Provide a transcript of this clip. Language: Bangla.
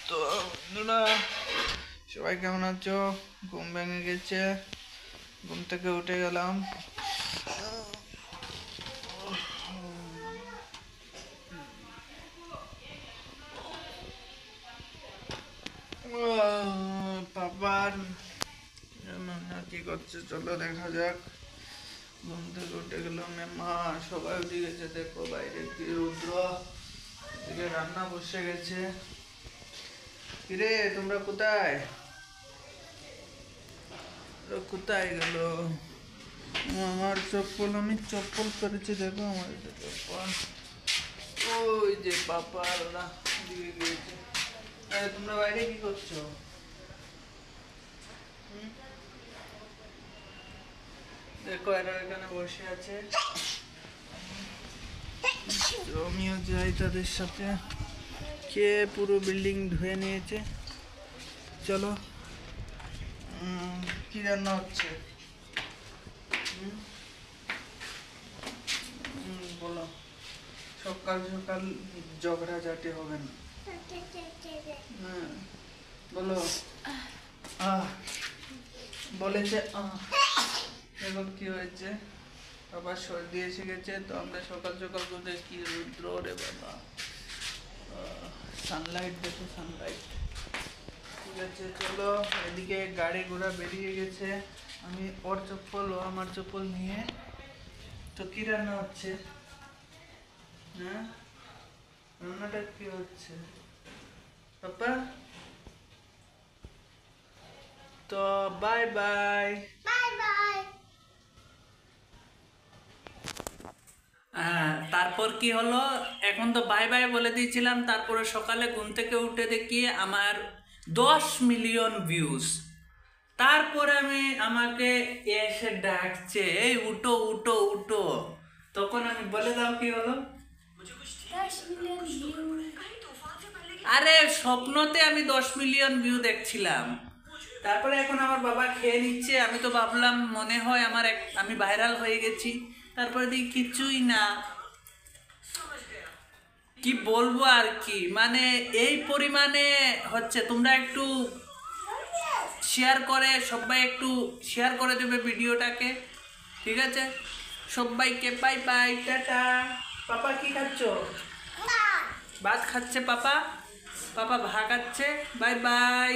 তো বন্ধুরা সবাই কেমন আছো? ঘুম ভেঙে গেছে, ঘুম থেকে উঠে গেলাম। পাপার কি করছে চলো দেখা যাক। ঘুম থেকে উঠে গেলাম, মা সবাই উঠে গেছে। দেখো বাইরে কি রৌদ্র, এদিকে রান্না বসে গেছে। কিরে তোমরা কোথায় কোথায় গেল আমার চপ্পল? আমি চপ্পল করেছি, দেখো আমার চপ্পল। ওই যে পাপার ওরা দিকে গিয়েছে। তোমরা বাইরে কি করছো? দেখো এরা এখানে বসে আছে, আমিও যাই তাদের সাথে। কে পুরো বিল্ডিং ধুয়ে নিয়েছে। চলো কি রান্না হচ্ছে বলো। সকাল সকাল ঝগড়াঝাটি হবে না। হ্যাঁ বলো। বলেছে এখন কি হয়েছে? আবার সর্দি এসে গেছে। তো আমরা সকাল সকাল বলতে কি রুদ্র রে বাবা। সানলাইট দেখো, সানলাইট। ঠিক আছে চলো, এদিকে গাড়ি ঘোড়া বেরিয়ে গেছে। আমি ওর চপ্পল ও আমার চপ্পল নিয়ে। তো কি রান্না হচ্ছে? হ্যাঁ রান্নাটা কি হচ্ছে পাপা? তো বাই বাই। তারপর কি হলো, এখন তো বাই বাই বলে দিয়েছিলাম। তারপরে সকালে ঘুম থেকে উঠে দেখি আমার 10 মিলিয়ন ভিউজ। তারপরে আমাকে এসে ডাকছে, এই উঠো উঠো উঠো। তখন আমি বলে দাও কি হলো। আরে স্বপ্নতে আমি 10 মিলিয়ন ভিউ দেখছিলাম। তারপরে এখন আমার বাবা খেয়ে নিচ্ছে। আমি তো ভাবলাম মনে হয় আমি ভাইরাল হয়ে গেছি। তারপরে দেখি কিছুই না। কি বলবো আর কি, মানে এই পরিমাণে হচ্ছে। তোমরা একটু শেয়ার করে, সবাই একটু শেয়ার করে দেবে ভিডিওটাকে, ঠিক আছে? সবাইকে বাই বাই, টাটা। পাপা কি খাচ্ছ? ভাত খাচ্ছে পাপা, পাপা ভাত খাচ্ছে। Bye bye.